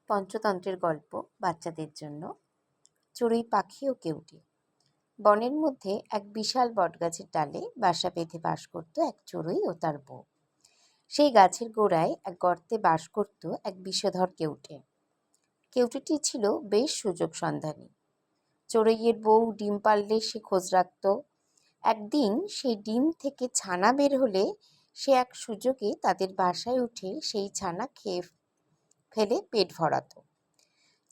পঞ্চতন্ত্রের গল্প বাচ্চাদের জন্য। চড়ুই পাখি ও কেউটে। বনের মধ্যে এক বিশাল বটগাছের ডালে বাসা বেঁধে বাস করত এক চড়ুই ও তার বউ। সেই গাছের গোড়ায় এক গর্তে বাস করত এক বিষধর কেউটে। কেউটেটি ছিল বেশ সুযোগ সন্ধানী। চড়ুইয়ের বউ ডিম পাড়লে সে খোঁজ রাখত। একদিন সেই ডিম থেকে ছানা বের হলে সে এক সুযোগে তাদের বাসায় উঠে সেই ছানা খেয়ে ফেলে পেট ভরাতো।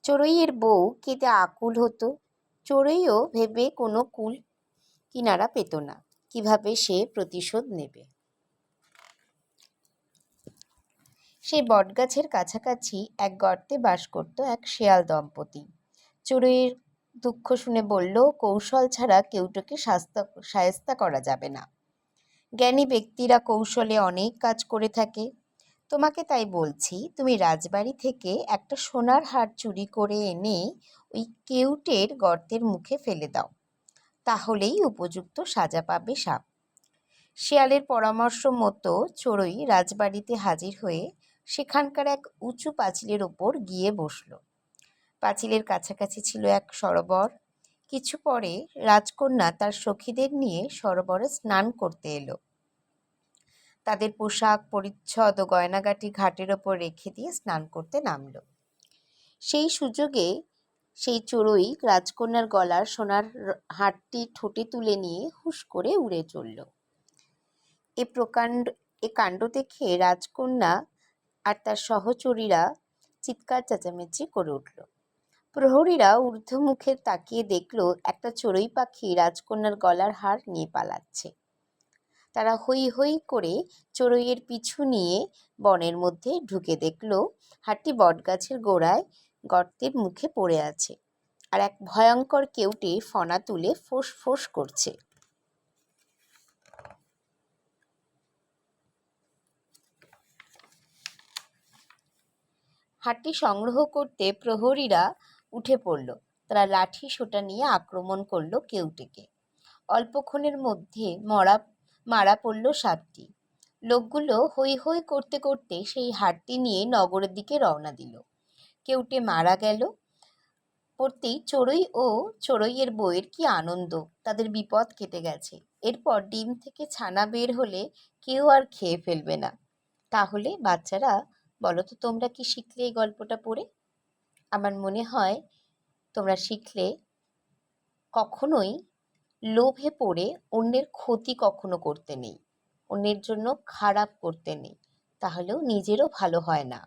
চড়ুইয়ের বউ কেঁদে আকুল হতো। চড়ুইও ভেবে কোনো কুল কিনারা পেত না কিভাবে সে প্রতিশোধ নেবে। সেই বটগাছের কাছাকাছি এক গর্তে বাস করত এক শেয়াল দম্পতি। চড়ুইয়ের দুঃখ শুনে বলল, কৌশল ছাড়া কেউটোকে শায়েস্তা করা যাবে না। জ্ঞানী ব্যক্তিরা কৌশলে অনেক কাজ করে থাকে। তোমাকে তাই বলছি, তুমি রাজবাড়ি থেকে একটা সোনার হার চুরি করে এনে ওই কেউটের গর্তের মুখে ফেলে দাও, তাহলেই উপযুক্ত সাজা পাবে সাপ। শেয়ালের পরামর্শ মতো চড়ুই রাজবাড়িতে হাজির হয়ে সেখানকার এক উঁচু পাঁচিলের ওপর গিয়ে বসল। পাঁচিলের কাছাকাছি ছিল এক সরোবর। কিছু পরে রাজকন্যা তার সখীদের নিয়ে সরোবরে স্নান করতে এলো। তাদের পোশাক পরিচ্ছদ ও গয়নাগাটি ঘাটের ওপর রেখে দিয়ে স্নান করতে নামল। সেই সুযোগে সেই চড়ুই রাজকন্যার গলার সোনার হারটি ঠোঁটে তুলে নিয়ে হুশ করে উড়ে চলল। এ কাণ্ড দেখে রাজকন্যা আর তার সহচরীরা চিৎকার চেঁচামেচি করে উঠল। প্রহরীরা ঊর্ধ্বমুখে তাকিয়ে দেখল একটা চড়ুই পাখি রাজকন্যার গলার হার নিয়ে পালাচ্ছে। তারা হৈ হৈ করে চড়ুইয়ের পিছু নিয়ে বনের মধ্যে ঢুকে দেখল হারটি বটগাছের গোড়ায় গর্তের মুখে পড়ে আছে, আর এক ভয়ঙ্কর কেউটে ফনা তুলে ফোঁস ফোঁস করছে। হারটি সংগ্রহ করতে প্রহরীরা উঠে পড়ল। তারা লাঠি সোঁটা নিয়ে আক্রমণ করল কেউটেকে। অল্পক্ষণের মধ্যে মারা পড়ল সাপটি। লোকগুলো হৈ হৈ করতে করতে সেই হারটি নিয়ে নগরের দিকে রওনা দিল। কেউটে মারা গেল পড়তেই চড়ুই ও চড়ুইয়ের বউয়ের কি আনন্দ, তাদের বিপদ কেটে গেছে। এরপর ডিম থেকে ছানা বের হলে কেউ আর খেয়ে ফেলবে না। তাহলে বাচ্চারা, বলো তো তোমরা কি শিখলে এই গল্পটা পড়ে? আমার মনে হয় তোমরা শিখলে কখনোই লোভে পড়ে অন্যের ক্ষতি কখনো করতে নেই, অন্যের জন্য খারাপ করতে নেই, তাহলেও নিজেরও ভালো হয় না।